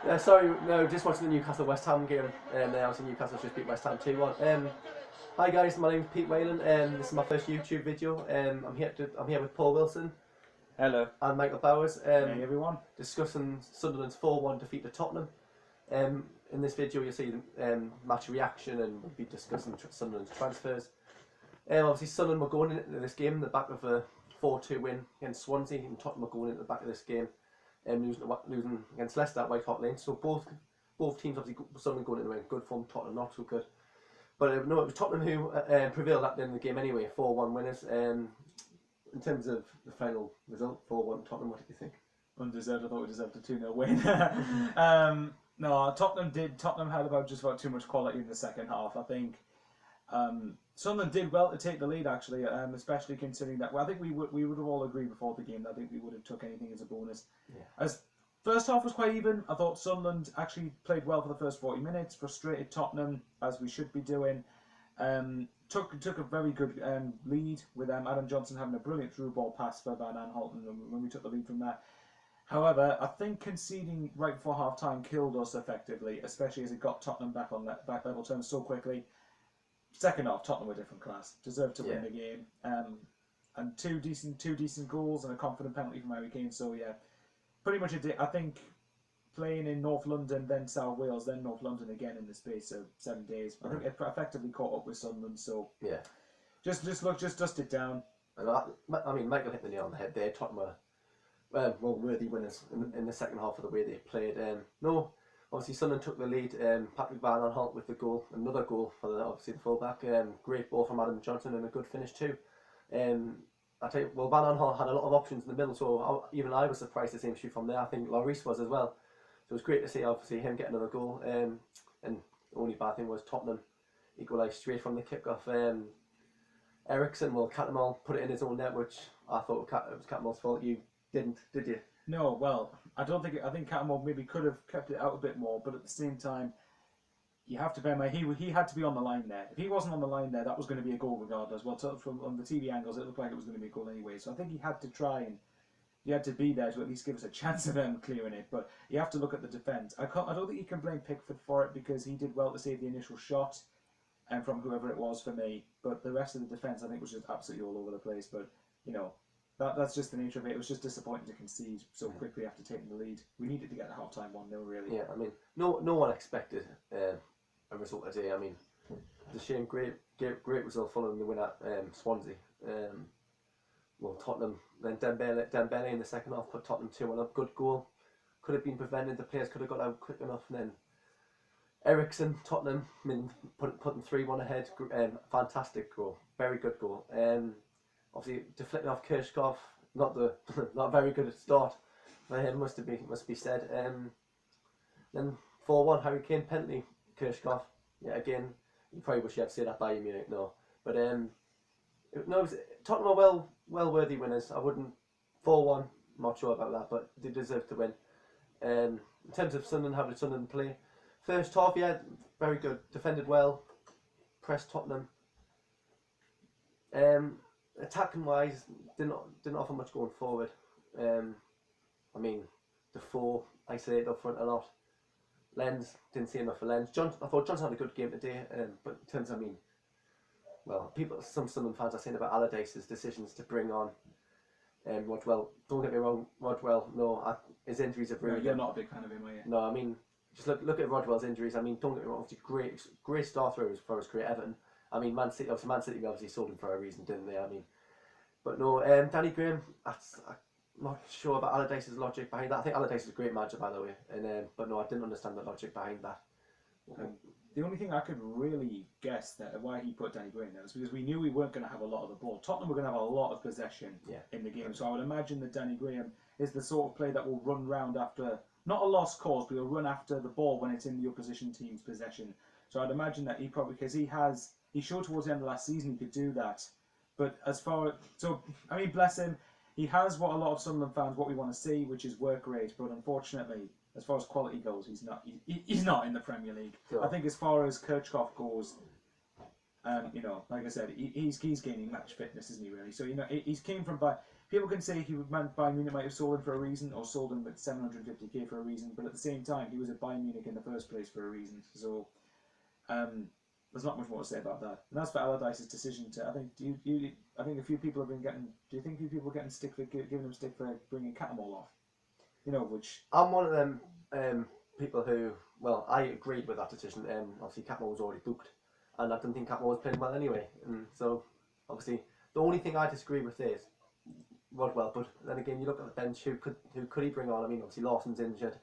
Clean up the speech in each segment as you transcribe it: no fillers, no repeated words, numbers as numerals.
Yeah, sorry, no, just watching the Newcastle West Ham game. Obviously Newcastle just beat West Ham 2-1. Hi guys, my name's Pete Whalen. This is my first YouTube video. I'm here with Paul Wilson. Hello. And Michael Bowers. Hey everyone. Discussing Sunderland's 4-1 defeat to Tottenham. In this video you'll see match reaction, and we'll be discussing Sunderland's transfers. Obviously Sunderland were going into this game in the back of a 4-2 win against Swansea, and Tottenham were going into the back of this game losing against Leicester at White Hart Lane. So both teams, obviously Sunderland going into a good form, Tottenham not so good. But no, it was Tottenham who prevailed at the end of the game anyway, 4-1 winners. In terms of the final result, 4-1 Tottenham, what did you think? Undeserved. I thought we deserved a 2-0 win. No, Tottenham had just about too much quality in the second half. I think Sunderland did well to take the lead, actually, especially considering that. Well, I think we would have all agreed before the game that I think we would have took anything as a bonus. Yeah. As first half was quite even. I thought Sunderland actually played well for the first 40 minutes, frustrated Tottenham as we should be doing. Took a very good lead with Adam Johnson having a brilliant through ball pass for Van Aanholt when we took the lead from that. However, I think conceding right before half time killed us effectively, especially as it got Tottenham back on that back level terms so quickly. Second half, Tottenham were different class, deserved to win the game, and two decent goals and a confident penalty from Harry Kane. So yeah, pretty much I think playing in North London, then South Wales, then North London again in the space of 7 days. I think it effectively caught up with Sunderland. So yeah, just dust it down. And I mean, Michael hit the nail on the head there. Tottenham were worthy winners in the second half of the way they played. No, obviously Sunderland took the lead. Patrick Van Aanholt with the goal, another goal for the fullback. Great ball from Adam Johnson and a good finish too. I tell you, well, Van Aanholt had a lot of options in the middle, so even I was surprised to see him shoot from there. I think Lloris was as well. So it was great to see obviously him get another goal. And the only bad thing was Tottenham equalised straight from the kick-off. Eriksson, Catamol put it in his own net, which I thought it was Catamol's fault. You didn't, did you? No, well, I think Catamol maybe could have kept it out a bit more, but at the same time, you have to bear in mind he had to be on the line there. If he wasn't on the line there, that was going to be a goal regardless. Well, from on the TV angles, it looked like it was going to be a goal anyway. So I think he had to try and he had to be there to at least give us a chance of them clearing it. But you have to look at the defence. I don't think you can blame Pickford for it because he did well to save the initial shot, and from whoever it was for me. But the rest of the defence, I think, was just absolutely all over the place. But you know. That's just the nature of it. It was just disappointing to concede so quickly after taking the lead. We needed to get the half-time 1-0, really. Yeah, I mean, no one expected a result today. I mean, it's a shame. Great result following the win at Swansea. Tottenham, then Dembele in the second half put Tottenham 2-1 up. Good goal. Could have been prevented. The players could have got out quick enough. And then Eriksson, Tottenham, putting 3-1 ahead. Fantastic goal. Very good goal. Obviously, deflecting off Kirchhoff, not a very good start for him, must be said. Then 4-1 Harry Kane penalty, Kirchhoff. Yeah, again, you probably wish you had said that by Munich, no. But Tottenham are well worthy winners. I wouldn't 4-1. Not sure about that, but they deserve to win. In terms of Sunderland, how did Sunderland play? First half, yeah, very good. Defended well, pressed Tottenham. Attacking wise, didn't offer much going forward. I mean, Defoe isolated up front a lot. Lenz, didn't see enough for Lenz. I thought Johnson had a good game today, but in terms, some Sunderland fans are saying about Allardyce's decisions to bring on Rodwell. Don't get me wrong, Rodwell. No, his injuries have really. No, you're not a big fan of him, are you? No, I mean, just look at Rodwell's injuries. I mean, don't get me wrong, obviously great start for his career, Everton. I mean, Man City obviously sold him for a reason, didn't they? I mean, but no, Danny Graham. I'm not sure about Allardyce's logic behind that. I think Allardyce is a great manager, by the way, but no, I didn't understand the logic behind that. The only thing I could really guess that why he put Danny Graham there was because we knew we weren't going to have a lot of the ball. Tottenham were going to have a lot of possession in the game, so I would imagine that Danny Graham is the sort of player that will run round after not a lost cause, but he'll run after the ball when it's in the opposition team's possession. So I'd imagine that he probably because he showed towards the end of last season he could do that. But I mean, bless him, he has what a lot of Sunderland fans what we want to see, which is work rate. But unfortunately, as far as quality goes, he's not in the Premier League. Sure. I think as far as Kirchhoff goes, like I said, he's gaining match fitness, isn't he? Really. So he came from people can say Bayern Munich might have sold him for a reason, or sold him at 750k for a reason, but at the same time, he was at Bayern Munich in the first place for a reason. So, there's not much more to say about that. And as for Allardyce's decision to, I think a few people have been getting. Do you think a few people are getting stick for giving him stick for bringing Catamol off? You know, which I'm one of them people who, well, I agreed with that decision. Obviously, Catamol was already booked, and I didn't think Catamol was playing well anyway. And so, obviously, the only thing I disagree with is Rodwell. But then again, you look at the bench. Who could he bring on? I mean, obviously Lawson's injured.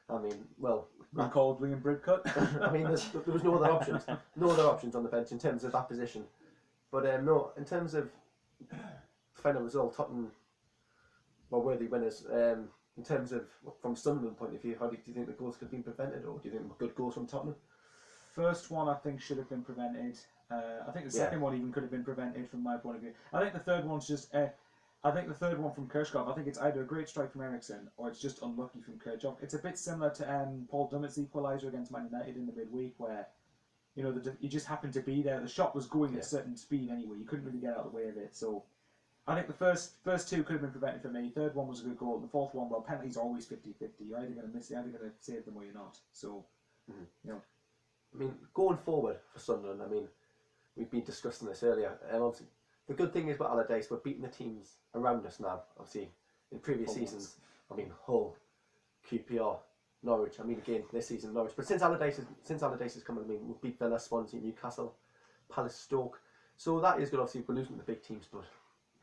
I mean, well, recalled Liam Bridcut. I mean, there was no other options. No other options on the bench in terms of that position. But no, in terms of final result, Tottenham were worthy winners. In terms of from Sunderland point of view, do you think the goals could have been prevented, or do you think good goals from Tottenham? First one, I think, should have been prevented. I think the second one even could have been prevented from my point of view. I think the third one's just. I think the third one from Kirchhoff, I think it's either a great strike from Eriksen or it's just unlucky from Kirchhoff. It's a bit similar to Paul Dummett's equaliser against Man United in the midweek, where he just happened to be there. The shot was going at a certain speed anyway. You couldn't really get out of the way of it. So I think the first two could have been prevented for me. Third one was a good goal. The fourth one, well, penalties are always 50-50. You're either going to miss it, you're either going to save them or you're not. So, I mean, going forward for Sunderland, I mean, we've been discussing this earlier. Obviously, the good thing is with Allardyce, we're beating the teams around us now. Obviously, in previous seasons, I mean, Hull, QPR, Norwich. I mean, again, this season Norwich. But since Allardyce has come, I mean, we've beat Villa, Swansea, Newcastle, Palace, Stoke. So that is good. Obviously, we're losing the big teams, but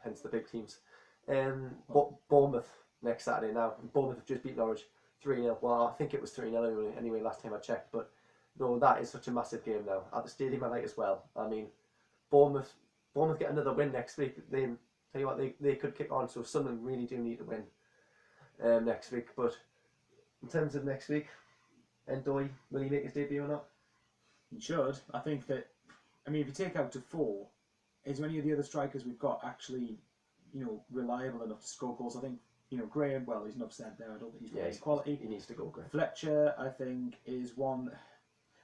hence the big teams. Bournemouth next Saturday now. Bournemouth have just beat Norwich 3-0. Well, I think it was 3-0 anyway last time I checked. But no, that is such a massive game now at the stadium at night as well. I mean, Bournemouth get another win next week. Tell you what, they could kick on. So Sunderland really do need to win next week. But in terms of next week, Ndoye, will he make his debut or not? He should. I think that. I mean, if you take out Defoe, is there any of the other strikers we've got actually, reliable enough to score goals? I think, Graham. Well, he's enough said there. I don't think he's got any quality. He needs to go, Graham. Fletcher, I think, is one.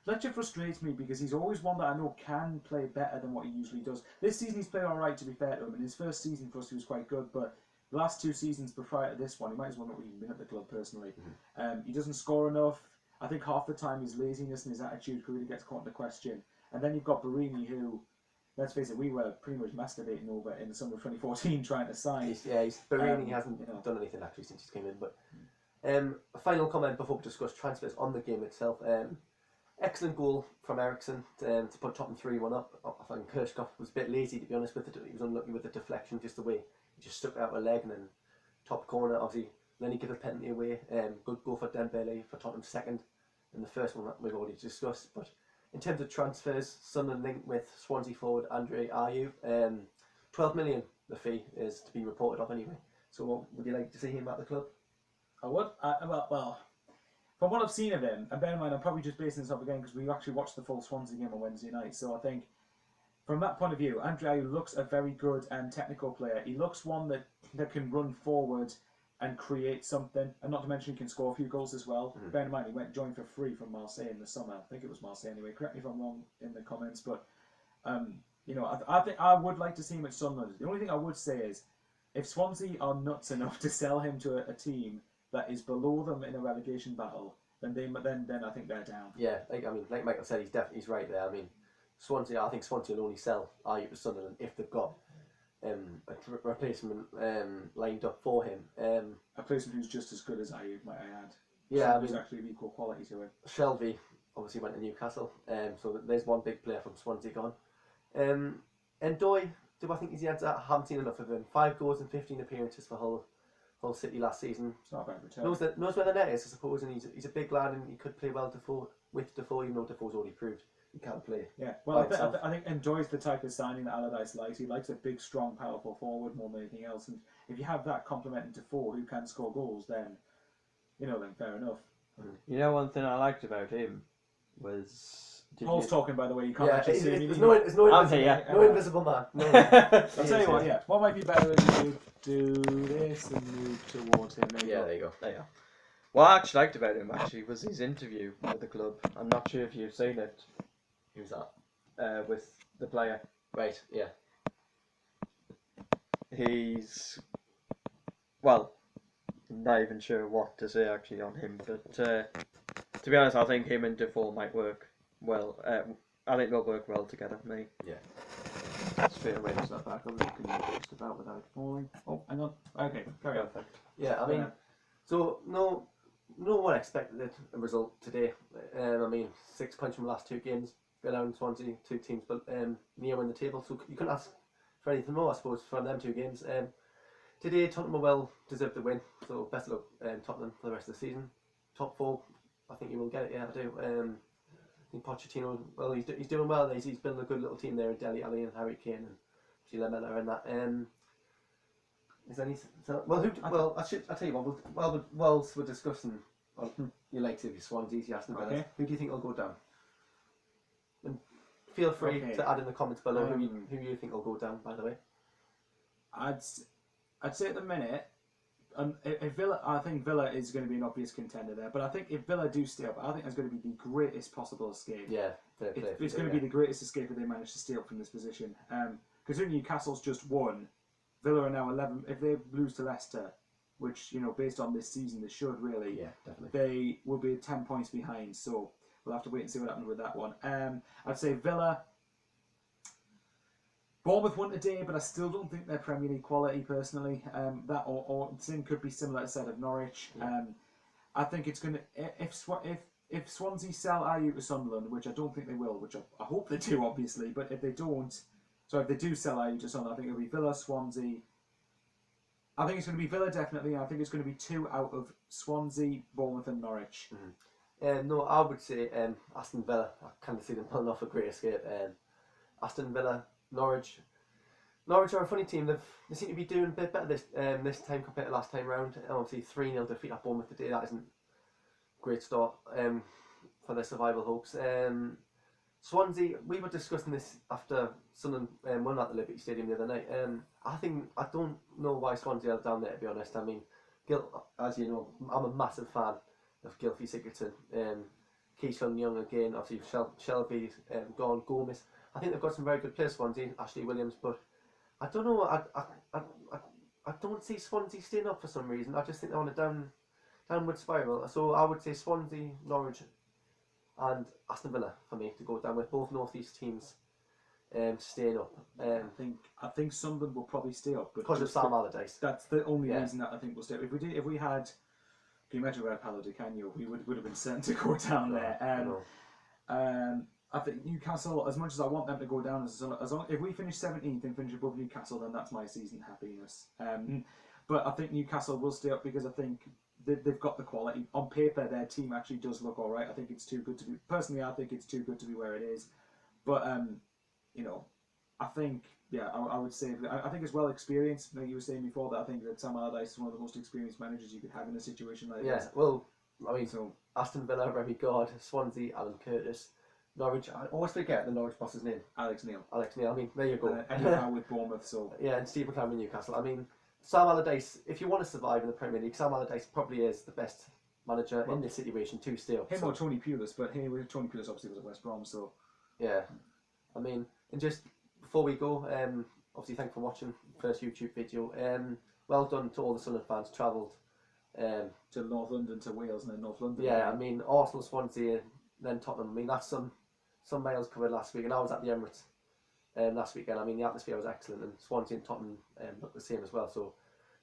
Fletcher frustrates me because he's always one that I know can play better than what he usually does. This season he's played alright, to be fair to him. In his first season for us he was quite good, but the last two seasons prior to this one, he might as well not even been at the club personally. He doesn't score enough. I think half the time his laziness and his attitude really gets caught into question. And then you've got Barini, who, let's face it, we were pretty much masturbating over in the summer of 2014 trying to sign. Barini hasn't done anything actually since he's came in. But a final comment before we discuss transfers on the game itself. Excellent goal from Eriksen to put Tottenham 3-1 up. I think Kirchhoff was a bit lazy, to be honest with it. He was unlucky with the deflection, just the way he just stuck out a leg, and then top corner, obviously. Then he gave a penalty away. Good goal for Dembele for Tottenham's second, and the first one that we've already discussed. But in terms of transfers, Sunderland linked with Swansea forward Andre Ayew. 12 million the fee is to be reported of anyway. So would you like to see him at the club? I would. Well. From what I've seen of him, and bear in mind I'm probably just basing this off again because we actually watched the full Swansea game on Wednesday night, so I think from that point of view, Andre Ayew looks a very good and technical player. He looks one that can run forward and create something, and not to mention he can score a few goals as well. Bear in mind he joined for free from Marseille in the summer. I think it was Marseille anyway. Correct me if I'm wrong in the comments, but I think I would like to see him at Sunderland. The only thing I would say is if Swansea are nuts enough to sell him to a team that is below them in a relegation battle, then I think they're down. Yeah, like Michael said, he's right there. I mean, I think Swansea will only sell Ayew to Sunderland if they've got a replacement lined up for him. A replacement who's just as good as Ayew, might I add. Yeah, who's actually of equal quality to him. Shelvey obviously went to Newcastle, so there's one big player from Swansea gone. Ndoye, do I think he's the answer? I haven't seen enough of him. 5 goals and 15 appearances for Hull City last season. It's not a bad return. Knows where the net is, I suppose, and he's a big lad and he could play well with Defoe, even though Defoe's already proved he can't play. Yeah, well, I think Ndoye's the type of signing that Allardyce likes. He likes a big, strong, powerful forward more than anything else, and if you have that complementing Defoe who can score goals, then fair enough. One thing I liked about him was. Paul's talking, by the way. You can't actually see me. There's no invisible man. No. I'll tell you what. Yeah, what might be better if you do this and move towards him. There you go. What I actually liked about him was his interview with the club. I'm not sure if you've seen it. Who's that? With the player. Right. Yeah. He's well, I'm not even sure what to say actually on him, but to be honest, I think him and Defoe might work well. I think they'll work well together, mate. Yeah. Straight away, just that back. I'm looking just about without falling. Oh, hang on. Okay, carry on. Yeah, I mean, so no one expected a result today. I mean, 6 points from the last 2 games. Villa and Swansea, 2 teams, but near in the table. So you couldn't ask for anything more, I suppose, from them 2 games. Today, Tottenham well deserved the win. So best of luck, Tottenham, for the rest of the season. Top 4, I think you will get it. Yeah, I do. I think Pochettino, well, he's doing well. He's building a good little team there with Dele Alli and Harry Kane and Gila Miller and that. Is there any? Well, I tell you what. Whilst we're discussing your likes of your Swansea, your Aston Villa, Okay. who do you think will go down? And feel free to add in the comments below who you think will go down. By the way, I'd say at the minute, if Villa, I think Villa is going to be an obvious contender there. But I think if Villa do stay up, I think that's going to be the greatest possible escape. yeah, fair play. It's going to be the greatest escape if they manage to stay up from this position. Considering Newcastle's just won, Villa are now 11. If they lose to Leicester, which based on this season they should really, yeah, definitely, they will be 10 points behind. So we'll have to wait and see what happens with that one. I'd say Villa. Bournemouth won today, but I still don't think they're Premier League quality personally. That or the same could be similar to said of Norwich. Yeah. I think it's going to if Swansea sell Ayew to Sunderland, which I don't think they will, which I hope they do obviously, but if they don't, so if they do sell Ayew to Sunderland, I think it'll be Villa, Swansea. I think it's going to be Villa definitely. I think it's going to be 2 out of Swansea, Bournemouth, and Norwich. Mm-hmm. No, I would say Aston Villa. I kind of see them pulling off a great escape. Aston Villa. Norwich are a funny team. They seem to be doing a bit better this time compared to last time round. Obviously 3-0 defeat at Bournemouth today. That isn't a great start for their survival hopes. Swansea, we were discussing this after Sunderland won at the Liberty Stadium the other night. I don't know why Swansea are down there, to be honest. I mean, as you know, I'm a massive fan of Gylfi Sigurdsson. Keishon Young again, obviously Shelby gone, Gomez. I think they've got some very good players, Swansea, Ashley Williams, but I don't know. I don't see Swansea staying up for some reason. I just think they're on a downward spiral. So I would say Swansea, Norwich, and Aston Villa for me to go down with both North East teams staying up. I think Sunderland will probably stay up, but because of Sam Allardyce. That's the only reason that I think we'll stay up. If we had, can you imagine we had Paulo Di Canio, we would have been certain to go down there. I think Newcastle, as much as I want them to go down, as long if we finish 17th and finish above Newcastle, then that's my season happiness. But I think Newcastle will stay up because I think they've got the quality. On paper, their team actually does look all right. I think it's too good to be. Personally, I think it's too good to be where it is. But I think I would say I think it's well experienced. Like you were saying before, that I think that Sam Allardyce is one of the most experienced managers you could have in a situation like this. Yeah, well, I mean, so Aston Villa, Remy Gard, Swansea, Alan Curtis. Norwich, I always forget the Norwich boss's name. Alex Neil. I mean, there you go. And now with Bournemouth, so yeah, and Steve McClaren with Newcastle. I mean, Sam Allardyce. If you want to survive in the Premier League, Sam Allardyce probably is the best manager in this situation to stay up. Him or Tony Pulis, but Tony Pulis obviously was at West Brom, so yeah. I mean, and just before we go, obviously thanks for watching first YouTube video. Well done to all the Sunderland fans travelled to North London, to Wales, and then North London. Yeah, I mean Arsenal, Swansea, then Tottenham. I mean that's some miles covered last week, and I was at the Emirates last weekend. I mean the atmosphere was excellent, and Swansea and Tottenham looked the same as well. So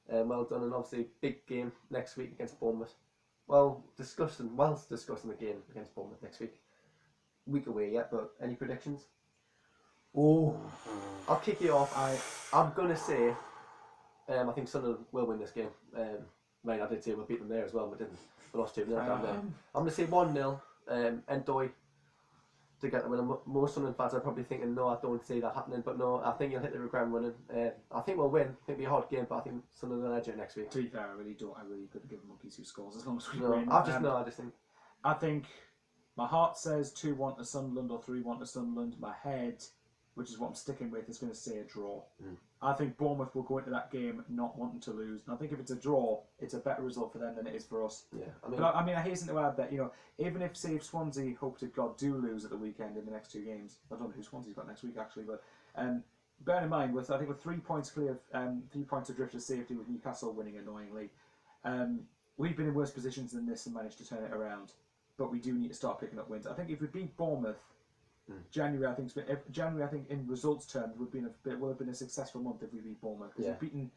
well done, and obviously big game next week against Bournemouth. Whilst discussing the game against Bournemouth next week away yet, but any predictions? Oh, I'll kick you off. I'm gonna say I think Sunderland will win this game. I did say we'll beat them there as well, but didn't. We lost 2-0 down there. I'm gonna say 1-0. Endoy to get the win. Most Sunderland fans are probably thinking, no, I don't see that happening, but no, I think you'll hit the ground running. I think we'll win. I think it'll be a hard game, but I think Sunderland will edge it next week. To be fair, I really couldn't give monkeys who scores as long as we No, win. I think my heart says 2-1 to Sunderland or 3-1 to Sunderland. My head, which is what I'm sticking with, is going to say a draw. I think Bournemouth will go into that game not wanting to lose, and I think if it's a draw, it's a better result for them than it is for us. Yeah, I hasten to add that even if say Swansea, hope to God, do lose at the weekend in the next 2 games, I don't know who Swansea's got next week actually, but bear in mind, I think with 3 points clear, 3 points adrift of safety with Newcastle winning annoyingly, we've been in worse positions than this and managed to turn it around. But we do need to start picking up wins. I think if we beat Bournemouth, January I think in results terms would have been a successful month if we beat Bournemouth, because we've beaten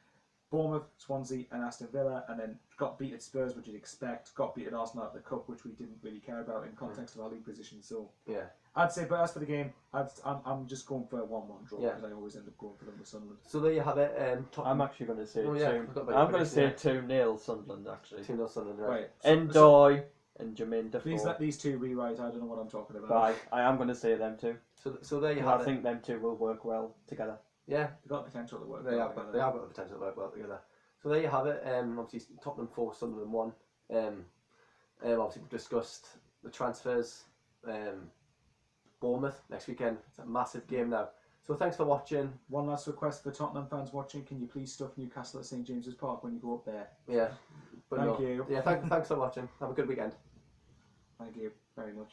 Bournemouth, Swansea and Aston Villa, and then got beat at Spurs, which you'd expect, got beat at Arsenal at the Cup, which we didn't really care about in context of our league position. So I'd say, but as for the game, I'm just going for a 1-1 draw, because I always end up going for them with Sunderland. So there you have it. I'm actually going to say I'm going to say 2-0 Sunderland, actually. 2-0 Sunderland, right. Endoy and Jermaine Defoe. Please let these two rewrite. I don't know what I'm talking about. But I am going to say them two. So there you have it. I think them two will work well together. Yeah, They've got the potential to work. They have got the potential to work well together. So there you have it. Obviously Tottenham 4, Sunderland 1. Obviously we've discussed the transfers. Bournemouth next weekend. It's a massive game now. So thanks for watching. One last request for Tottenham fans watching: can you please stuff Newcastle at St James's Park when you go up there? Yeah. Thank you. Yeah, thanks for watching. Have a good weekend. Thank you very much.